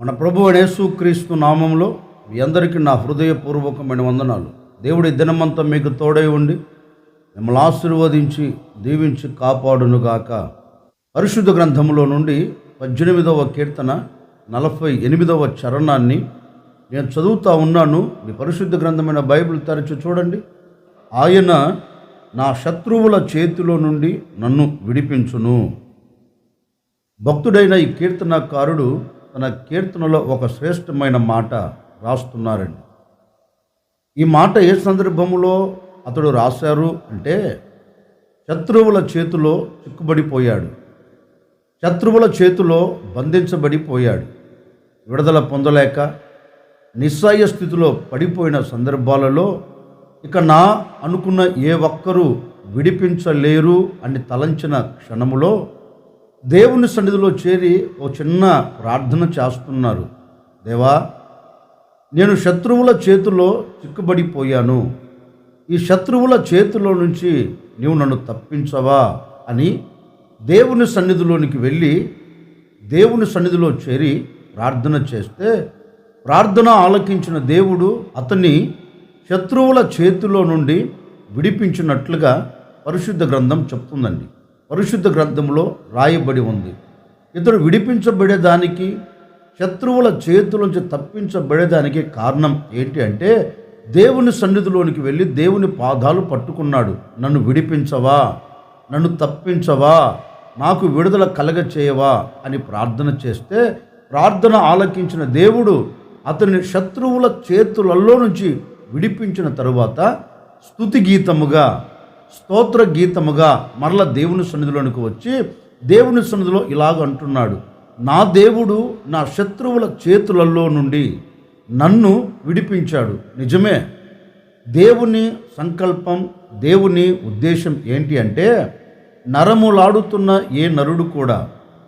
మన ప్రభు యేసుక్రీస్తు నామంలో మీ అందరికీ నా హృదయపూర్వకమైన వందనాలు. దేవుడి దినమంతా మీకు తోడై ఉండి మిమ్మల్ని ఆశీర్వదించి దీవించి కాపాడునుగాక. పరిశుద్ధ గ్రంథంలో నుండి 18వ కీర్తన 48వ చరణాన్ని నేను చదువుతా ఉన్నాను. మీ పరిశుద్ధ గ్రంథమైన బైబిల్ తెరచి చూడండి. ఆయన నా శత్రువుల చేతిలో నుండి నన్ను విడిపించును. భక్తుడైన ఈ కీర్తనకారుడు తన కీర్తనలో ఒక శ్రేష్టమైన మాట రాస్తున్నారండి. ఈ మాట ఏ సందర్భంలో అతడు రాశారు అంటే, శత్రువుల చేతిలో చిక్కుబడిపోయాడు, శత్రువుల చేతిలో బంధించబడిపోయాడు, విడుదల పొందలేక నిస్సహాయ స్థితిలో పడిపోయిన సందర్భాలలో ఇక నా అనుకున్న ఏ ఒక్కరూ విడిపించలేరు అని తలంచిన క్షణములో దేవుని సన్నిధిలో చేరి ఓ చిన్న ప్రార్థన చేస్తున్నారు. దేవా, నేను శత్రువుల చేతిలో చిక్కుబడిపోయాను, ఈ శత్రువుల చేతిలో నుంచి నీవు నన్ను తప్పించవా అని దేవుని సన్నిధిలోనికి వెళ్ళి దేవుని సన్నిధిలో చేరి ప్రార్థన చేస్తే, ప్రార్థన ఆలకించిన దేవుడు అతన్ని శత్రువుల చేతిలో నుండి విడిపించినట్లుగా పరిశుద్ధ గ్రంథం చెప్తుందండి. పరిశుద్ధ గ్రంథంలో రాయబడి ఉంది. ఇతడు విడిపించబడేదానికి, శత్రువుల చేతుల నుంచి తప్పించబడేదానికి కారణం ఏంటి అంటే, దేవుని సన్నిధిలోనికి వెళ్ళి దేవుని పాదాలు పట్టుకున్నాడు. నన్ను విడిపించవా, నన్ను తప్పించవా, నాకు విడుదల కలగచేయవా అని ప్రార్థన చేస్తే, ప్రార్థన ఆలకించిన దేవుడు అతని శత్రువుల చేతులలో నుంచి విడిపించిన తరువాత స్తుతి గీతముగా, స్తోత్ర గీతముగా మరల దేవుని సన్నిధిలోనికి వచ్చి దేవుని సన్నిధిలో ఇలాగ అంటున్నాడు, నా దేవుడు నా శత్రువుల చేతులలో నుండి నన్ను విడిపించాడు. నిజమే, దేవుని సంకల్పం, దేవుని ఉద్దేశం ఏంటి అంటే, నరములాడుతున్న ఏ నరుడు కూడా,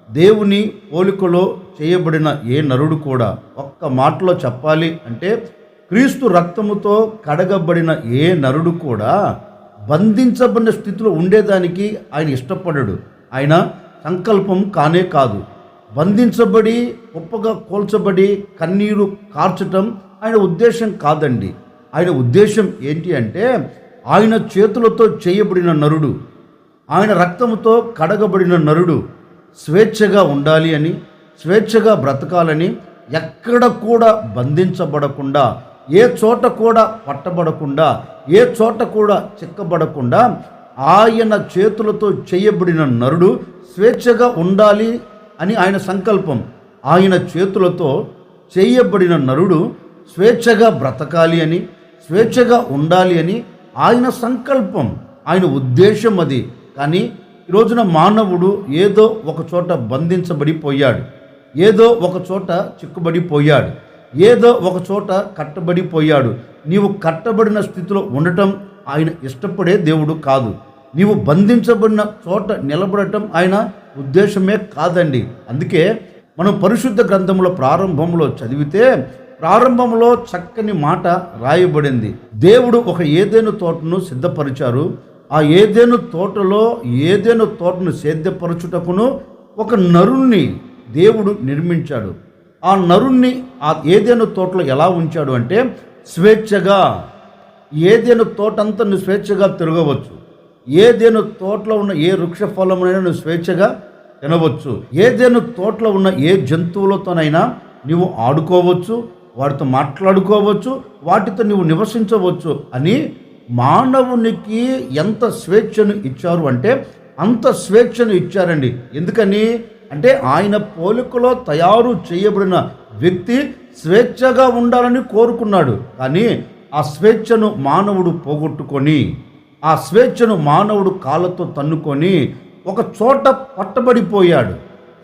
దేవుని పోలికలో చేయబడిన ఏ నరుడు కూడా, ఒక్క మాటలో చెప్పాలి అంటే క్రీస్తు రక్తముతో కడగబడిన ఏ నరుడు కూడా బంధించబడిన స్థితిలో ఉండేదానికి ఆయన ఇష్టపడడు. ఆయన సంకల్పం కానే కాదు. బంధించబడి గొప్పగా కోల్చబడి కన్నీరు కార్చటం ఆయన ఉద్దేశం కాదండి. ఆయన ఉద్దేశం ఏంటి అంటే, ఆయన చేతులతో చేయబడిన నరుడు, ఆయన రక్తముతో కడగబడిన నరుడు స్వేచ్ఛగా ఉండాలి అని, స్వేచ్ఛగా బ్రతకాలని, ఎక్కడ కూడా బంధించబడకుండా, ఏ చోట కూడా పట్టబడకుండా, ఏ చోట కూడా చిక్కబడకుండా ఆయన చేతులతో చేయబడిన నరుడు స్వేచ్ఛగా ఉండాలి అని ఆయన సంకల్పం. ఆయన చేతులతో చేయబడిన నరుడు స్వేచ్ఛగా బ్రతకాలి అని, స్వేచ్ఛగా ఉండాలి అని ఆయన సంకల్పం, ఆయన ఉద్దేశం అది. కానీ ఈరోజున మానవుడు ఏదో ఒక చోట బంధించబడిపోయాడు, ఏదో ఒక చోట చిక్కుబడిపోయాడు, ఏదో ఒక చోట కట్టబడిపోయాడు. నీవు కట్టబడిన స్థితిలో ఉండటం ఆయన ఇష్టపడే దేవుడు కాదు. నీవు బంధించబడిన చోట నిలబడటం ఆయన ఉద్దేశమే కాదండి. అందుకే మనం పరిశుద్ధ గ్రంథంలో ప్రారంభంలో చదివితే, ప్రారంభంలో చక్కని మాట రాయబడింది. దేవుడు ఒక ఏదెను తోటను సిద్ధపరిచారు. ఆ ఏదెను తోటను సేద్యపరచుటకును ఒక నరుణ్ణి దేవుడు నిర్మించాడు. ఆ నరుణ్ణి ఆ ఏదెను తోటలో ఎలా ఉంచాడు అంటే, స్వేచ్ఛగా, ఏదెను తోటంతా నువ్వు స్వేచ్ఛగా తిరగవచ్చు, ఏదెను తోటలో ఉన్న ఏ వృక్ష ఫలమునైనా నువ్వు స్వేచ్ఛగా తినవచ్చు, ఏదెను తోటలో ఉన్న ఏ జంతువులతోనైనా నువ్వు ఆడుకోవచ్చు, వాటితో మాట్లాడుకోవచ్చు, వాటితో నువ్వు నివసించవచ్చు అని మానవునికి ఎంత స్వేచ్ఛను ఇచ్చారు అంటే అంత స్వేచ్ఛను ఇచ్చారండి. ఎందుకని అంటే, ఆయన పోలికలో తయారు చేయబడిన వ్యక్తి స్వేచ్ఛగా ఉండాలని కోరుకున్నాడు. కానీ ఆ స్వేచ్ఛను మానవుడు పోగొట్టుకొని, ఆ స్వేచ్ఛను మానవుడు కాళ్ళతో తన్నుకొని ఒక చోట పట్టబడిపోయాడు,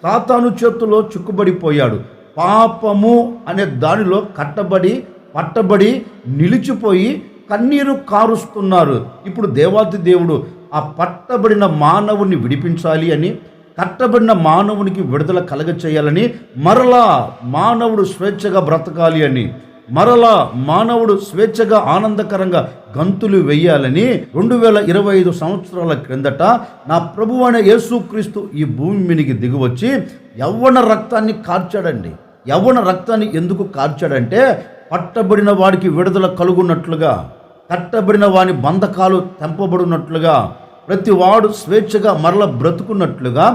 సాతాను చేతుల్లో చిక్కుబడిపోయాడు. పాపము అనే దానిలో పట్టబడి నిలిచిపోయి కన్నీరు కారుస్తున్నారు. ఇప్పుడు దేవాది దేవుడు ఆ పట్టబడిన మానవుని విడిపించాలి అని, కట్టబడిన మానవునికి విడుదల కలగచేయాలని, మరలా మానవుడు స్వేచ్ఛగా బ్రతకాలి అని, మరలా మానవుడు స్వేచ్ఛగా ఆనందకరంగా గంతులు వెయ్యాలని 2025 సంవత్సరాల క్రిందట నా ప్రభువైన యేసుక్రీస్తు ఈ భూమి మీదకి దిగివచ్చి యవ్వన రక్తాన్ని కార్చాడండి. యవ్వన రక్తాన్ని ఎందుకు కార్చాడంటే పట్టబడిన వాడికి విడుదల కలుగున్నట్లుగా, కట్టబడిన వాని బంధకాలు తెంపబడినట్లుగా, ప్రతి వాడు స్వేచ్ఛగా మరల బ్రతుకున్నట్లుగా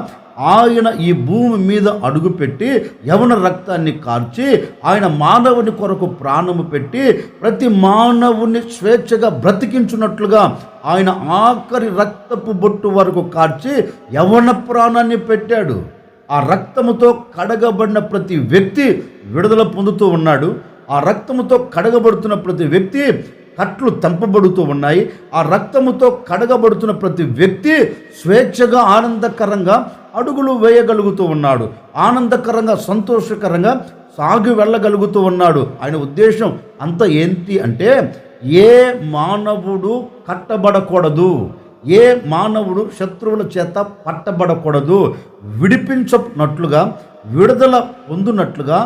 ఆయన ఈ భూమి మీద అడుగుపెట్టి యవన రక్తాన్ని కార్చి ఆయన మానవుని కొరకు ప్రాణము పెట్టి ప్రతి మానవుని స్వేచ్ఛగా బ్రతికించున్నట్లుగా ఆయన ఆఖరి రక్తపు బొట్టు వరకు కార్చి యవన ప్రాణాన్ని పెట్టాడు. ఆ రక్తముతో కడగబడిన ప్రతి వ్యక్తి విడుదల పొందుతూ ఉన్నాడు. ఆ రక్తముతో కడగబడుతున్న ప్రతి వ్యక్తి కట్లు తెంపబడుతూ ఉన్నాయి. ఆ రక్తముతో కడగబడుతున్న ప్రతి వ్యక్తి స్వేచ్ఛగా ఆనందకరంగా అడుగులు వేయగలుగుతూ ఉన్నాడు. ఆనందకరంగా సంతోషకరంగా సాగి వెళ్ళగలుగుతూ ఉన్నాడు. ఆయన ఉద్దేశం అంత ఏంటి అంటే ఏ మానవుడు కట్టబడకూడదు, ఏ మానవుడు శత్రువుల చేత పట్టబడకూడదు, విడిపించినట్లుగా విడుదల పొందునట్లుగా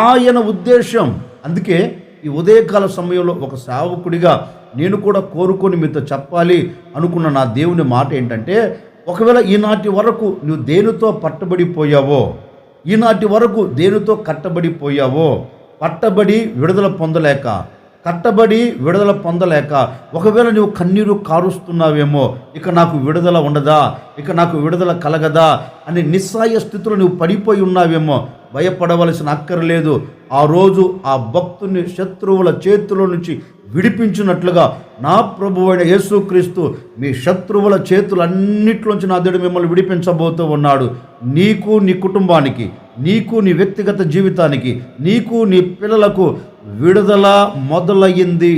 ఆయన ఉద్దేశం. అందుకే ఈ ఉదయకాల సమయంలో ఒక సేవకుడిగా నేను కూడా కోరుకొని మీతో చెప్పాలి అనుకున్న నా దేవుని మాట ఏంటంటే, ఒకవేళ ఈనాటి వరకు నువ్వు దేనితో పట్టబడిపోయావో, ఈనాటి వరకు దేనితో కట్టబడిపోయావో, పట్టబడి విడుదల పొందలేక, కట్టబడి విడుదల పొందలేక ఒకవేళ నువ్వు కన్నీరు కారుస్తున్నావేమో, ఇక నాకు విడుదల ఉండదా, ఇక నాకు విడుదల కలగదా అని నిస్సాయ స్థితిలో నువ్వు పడిపోయి ఉన్నావేమో, భయపడవలసిన అక్కర్లేదు. ఆ రోజు ఆ భక్తుని శత్రువుల చేతిలో నుంచి విడిపించినట్లుగా నా ప్రభువైన యేసుక్రీస్తు మీ శత్రువుల చేతులన్నిట్లోంచి నా దేవుడు మిమ్మల్ని విడిపించబోతూ ఉన్నాడు. నీకు, నీ కుటుంబానికి, నీకు, నీ వ్యక్తిగత జీవితానికి, నీకు, నీ పిల్లలకు విడుదల మొదలయ్యింది.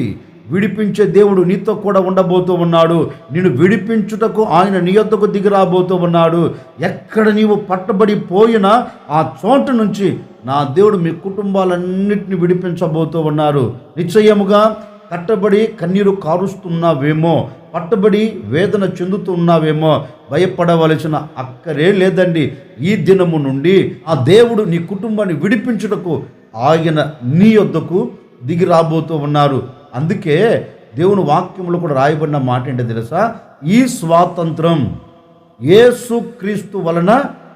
విడిపించే దేవుడు నీతో కూడా ఉండబోతూ ఉన్నాడు. నిన్ను విడిపించుటకు ఆయన నీ యొద్దకు దిగి రాబోతూ ఉన్నాడు. ఎక్కడ నీవు పట్టబడిపోయినా ఆ చోటు నుంచి నా దేవుడు మీ కుటుంబాలన్నింటినీ విడిపించబోతూ ఉన్నారు. నిశ్చయముగా కట్టబడి కన్నీరు కారుస్తున్నావేమో, పట్టబడి వేదన చెందుతున్నావేమో, భయపడవలసిన అక్కరే లేదండి. ఈ దినము నుండి ఆ దేవుడు నీ కుటుంబాన్ని విడిపించుటకు ఆయన నీ యొద్దకు దిగి రాబోతూ ఉన్నారు. అందుకే దేవుని వాక్యంలో కూడా రాయబడిన మాట ఏంటో తెలుసా? ఈ స్వాతంత్రం యేసుక్రీస్తు వలన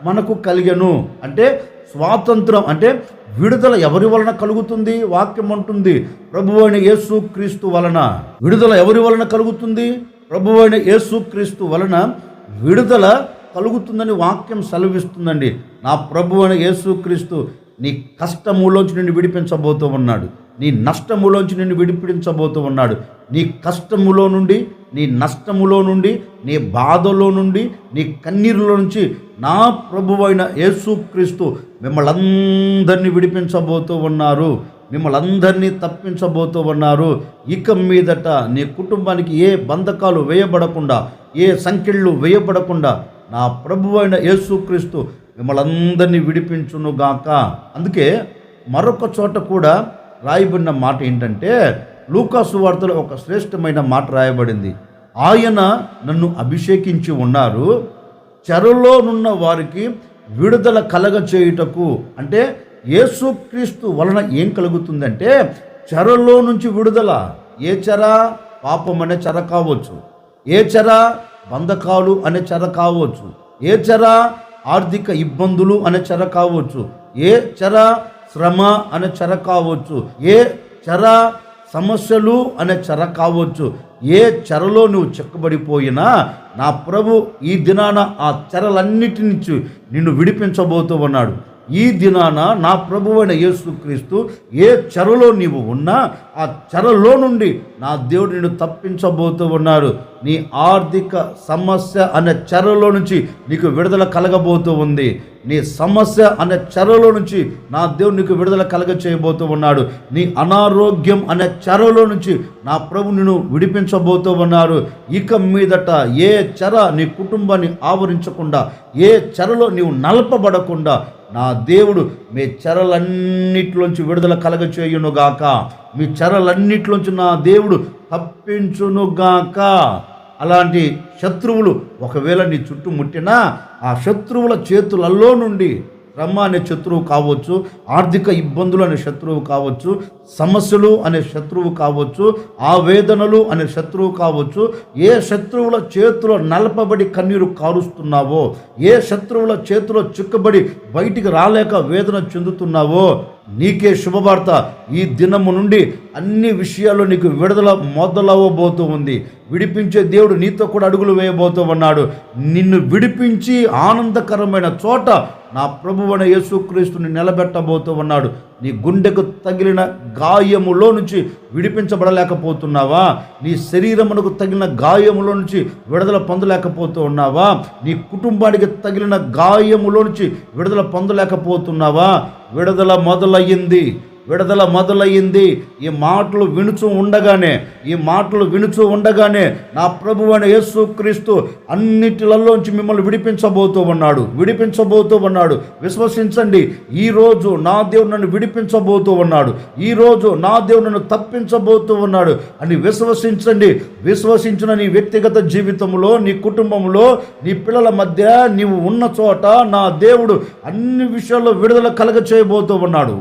మనకు కలిగెను. అంటే స్వాతంత్రం అంటే విడుదల ఎవరి వలన కలుగుతుంది? వాక్యం అంటుంది ప్రభువైన యేసుక్రీస్తు వలన. విడుదల ఎవరి వలన కలుగుతుంది? ప్రభువైన యేసుక్రీస్తు వలన విడుదల కలుగుతుందని వాక్యం సెలవిస్తుందండి. నా ప్రభువైన యేసుక్రీస్తు నీ కష్టములోంచి నిన్ను విడిపించబోతూ ఉన్నాడు. నీ నష్టములోంచి నిన్ను విడిపించబోతూ ఉన్నాడు. నీ కష్టములో నుండి, నీ నష్టములో నుండి, నీ బాధలో నుండి, నీ కన్నీరులో నుంచి నా ప్రభువైన యేసుక్రీస్తు మిమ్మల్ని అందరినీ విడిపించబోతూ ఉన్నారు. మిమ్మల్ని అందరినీ తప్పించబోతూ ఉన్నారు. ఇక మీదట నీ కుటుంబానికి ఏ బంధకాలు వేయబడకుండా, ఏ సంకెళ్ళు వేయబడకుండా నా ప్రభువైన యేసుక్రీస్తు మిమ్మల్ని అందరినీ విడిపించునుగాక. అందుకే మరొక చోట కూడా రాయబడిన మాట ఏంటంటే, లూకా సువార్తలో ఒక శ్రేష్టమైన మాట రాయబడింది. ఆయన నన్ను అభిషేకించి ఉన్నారు, చెరలోనున్న వారికి విడుదల కలగచేయుటకు. అంటే యేసుక్రీస్తు వలన ఏం కలుగుతుందంటే చెరలో నుంచి విడుదల. ఏ చెర? పాపం అనే చెర కావచ్చు, ఏ చెర? బంధకాలు అనే చెర కావచ్చు, ఏ చెర? ఆర్థిక ఇబ్బందులు అనే చెర కావచ్చు, ఏ చెర? శ్రమ అనే చెర కావచ్చు, ఏ చెర? సమస్యలు అనే చెర కావచ్చు. ఏ చెరలో నువ్వు చిక్కబడిపోయినా నా ప్రభు ఈ దినాన ఆ చెరలన్నిటి నుంచి నిన్ను విడిపించబోతూ ఉన్నాడు. ఈ దినాన నా ప్రభువైన యేసుక్రీస్తు ఏ చెరలో నీవు ఉన్నా ఆ చెరలో నుండి నా దేవుడు నిన్ను తప్పించబోతూ ఉన్నారు. నీ ఆర్థిక సమస్య అనే చెరలో నుంచి నీకు విడుదల కలగబోతూ ఉంది. నీ సమస్య అనే చెరలో నుంచి నా దేవుడు నీకు విడుదల కలగ చేయబోతూ ఉన్నాడు. నీ అనారోగ్యం అనే చెరలో నుంచి నా ప్రభు నిన్ను విడిపించబోతూ ఉన్నారు. ఇక మీదట ఏ చెర నీ కుటుంబాన్ని ఆవరించకుండా, ఏ చెరలో నీవు నలపబడకుండా నా దేవుడు మీ చెరలన్నిటిలోంచి విడుదల కలగచేయునుగాక. మీ చెరలన్నిటిలోంచి నా దేవుడు తప్పించునుగాక. అలాంటి శత్రువులు ఒకవేళ నీ చుట్టూ ముట్టినా ఆ శత్రువుల చేతులలో నుండి శ్రమ అనే శత్రువు కావచ్చు, ఆర్థిక ఇబ్బందులు అనే శత్రువు కావచ్చు, సమస్యలు అనే శత్రువు కావచ్చు, ఆవేదనలు అనే శత్రువు కావచ్చు, ఏ శత్రువుల చేతిలో నలపబడి కన్నీరు కారుస్తున్నావో, ఏ శత్రువుల చేతిలో చిక్కబడి బయటికి రాలేక వేదన చెందుతున్నావో, నీకే శుభవార్త. ఈ దినము నుండి అన్ని విషయాల్లో నీకు విడుదల మొదలవ్వబోతూ ఉంది. విడిపించే దేవుడు నీతో కూడా అడుగులు వేయబోతూ ఉన్నాడు. నిన్ను విడిపించి ఆనందకరమైన చోట నా ప్రభువైన యేసుక్రీస్తుని నిలబెట్టబోతూ ఉన్నాడు. నీ గుండెకు తగిలిన గాయములో నుంచి విడిపించబడలేకపోతున్నావా? నీ శరీరమునకు తగిలిన గాయములో నుంచి విడుదల పొందలేకపోతూ ఉన్నావా? నీ కుటుంబానికి తగిలిన గాయములో నుంచి విడుదల పొందలేకపోతున్నావా? విడుదల మొదలయ్యింది, విడుదల మొదలయ్యింది. ఈ మాటలు వినుచూ ఉండగానే నా ప్రభువైన యేసుక్రీస్తు అన్నిటిలోంచి మిమ్మల్ని విడిపించబోతూ ఉన్నాడు. విశ్వసించండి, ఈరోజు నా దేవుడు నన్ను విడిపించబోతూ ఉన్నాడు, ఈరోజు నా దేవుడు నన్ను తప్పించబోతూ ఉన్నాడు అని విశ్వసించండి. విశ్వసించిన నీ వ్యక్తిగత జీవితంలో, నీ కుటుంబంలో, నీ పిల్లల మధ్య నీవు ఉన్న చోట నా దేవుడు అన్ని విషయాల్లో విడుదల కలగచేయబోతూ ఉన్నాడు.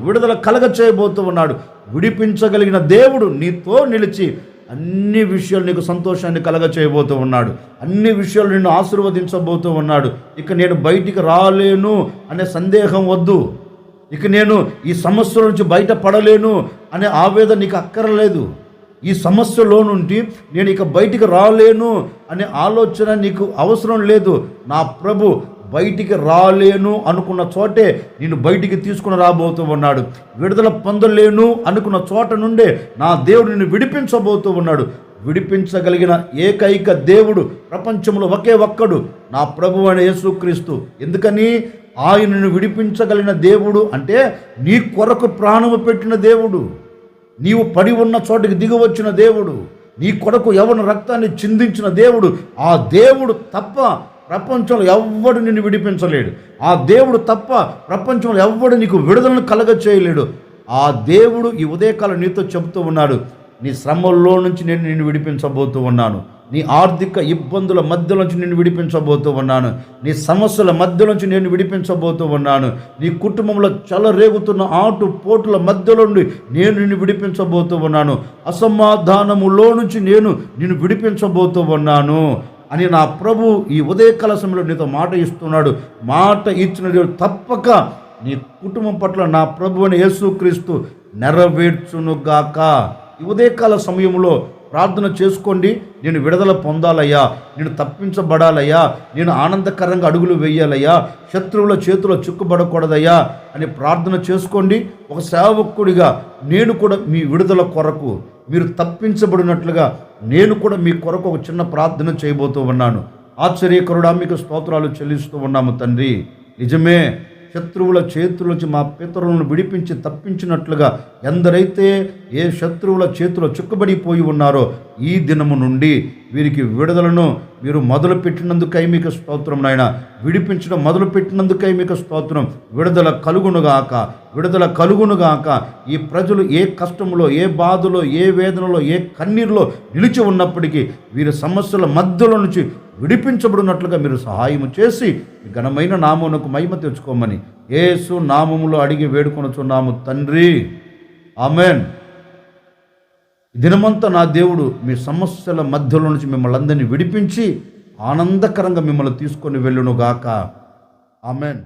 విడిపించగలిగిన దేవుడు నీతో నిలిచి అన్ని విషయాలు నీకు సంతోషాన్ని కలగచేయబోతూ ఉన్నాడు. అన్ని విషయాలు నిన్ను ఆశీర్వదించబోతూ ఉన్నాడు. ఇక నేను బయటికి రాలేను అనే సందేహం వద్దు. ఇక నేను ఈ సమస్యల నుంచి బయటపడలేను అనే ఆవేదన నీకు అక్కర్లేదు. ఈ సమస్యలో నుండి నేను ఇక బయటికి రాలేను అనే ఆలోచన నీకు అవసరం లేదు. నా ప్రభు బయటికి రాలేను అనుకున్న చోటే నేను బయటికి తీసుకుని రాబోతూ ఉన్నాడు. విడుదల పొందలేను అనుకున్న చోట నుండే నా దేవుడు నిన్ను విడిపించబోతూ ఉన్నాడు. విడిపించగలిగిన ఏకైక దేవుడు ప్రపంచంలో ఒకే ఒక్కడు, నా ప్రభువు అయిన యేసుక్రీస్తు. ఎందుకని? ఆయనను విడిపించగలిగిన దేవుడు అంటే నీ కొరకు ప్రాణము పెట్టిన దేవుడు, నీవు పడి ఉన్న చోటికి దిగి వచ్చిన దేవుడు, నీ కొరకు యవ్వన రక్తాన్ని చిందించిన దేవుడు. ఆ దేవుడు తప్ప ప్రపంచంలో ఎవ్వడు నిన్ను విడిపించలేడు. ఆ దేవుడు తప్ప ప్రపంచంలో ఎవ్వడు నీకు విడుదలను కలగచేయలేడు. ఆ దేవుడు ఈ ఉదయకాలం నీతో చెబుతూ ఉన్నాడు, నీ శ్రమల్లో నుంచి నేను నిన్ను విడిపించబోతూ ఉన్నాను, నీ ఆర్థిక ఇబ్బందుల మధ్యలోంచి నిన్ను విడిపించబోతూ ఉన్నాను, నీ సమస్యల మధ్యలోంచి నేను విడిపించబోతూ ఉన్నాను, నీ కుటుంబంలో చెలరేగుతున్న ఆటు పోటుల మధ్యలో నుండి నేను నిన్ను విడిపించబోతూ ఉన్నాను, అసమాధానములో నుంచి నేను నిన్ను విడిపించబోతూ ఉన్నాను అని నా ప్రభు ఈ ఉదయకాల సమయంలో నీతో మాట ఇస్తున్నాడు. మాట ఇచ్చిన దేవుడు తప్పక నీ కుటుంబం పట్ల నా ప్రభు అని యేసుక్రీస్తు నెరవేర్చునుగాక. ఈ ఉదయకాల సమయంలో ప్రార్థన చేసుకోండి. నేను విడుదల పొందాలయ్యా, నేను తప్పించబడాలయ్యా, నేను ఆనందకరంగా అడుగులు వేయాలయ్యా, శత్రువుల చేతిలో చిక్కుబడకూడదయ్యా అని ప్రార్థన చేసుకోండి. ఒక సేవకుడిగా నేను కూడా మీ విడుదల కొరకు, మీరు తప్పించబడినట్లుగా నేను కూడా మీ కొరకు ఒక చిన్న ప్రార్థన చేయబోతూ ఉన్నాను. ఆశ్చర్యకరుడా, మీకు స్తోత్రాలు చెల్లిస్తూ ఉన్నాము తండ్రి. నిజమే, శత్రువుల చేతుల నుంచి మా పితరులను విడిపించి తప్పించినట్లుగా ఎందరైతే ఏ శత్రువుల చేతిలో చిక్కుబడిపోయి ఉన్నారో ఈ దినము నుండి వీరికి విడుదలను మీరు మొదలుపెట్టినందుకై మీకు స్తోత్రం నాయన. విడిపించడం మొదలుపెట్టినందుకై మీకు స్తోత్రం. విడుదల కలుగునుగాక. ఈ ప్రజలు ఏ కష్టంలో, ఏ బాధలో, ఏ వేదనలో, ఏ కన్నీరులో నిలిచి ఉన్నప్పటికీ వీరి సమస్యల మధ్యలో నుంచి విడిపించబడినట్లుగా మీరు సహాయము చేసి ఘనమైన నామమునకు మహిమ తెచ్చుకోమని యేసు నామములో అడిగి వేడుకొనుచున్నాము తండ్రి, ఆమెన్. దినమంతా నా దేవుడు మీ సమస్యల మధ్యలో నుంచి మిమ్మల్ని అందరినీ విడిపించి ఆనందకరంగా మిమ్మల్ని తీసుకొని వెళ్ళునుగాక. ఆమెన్.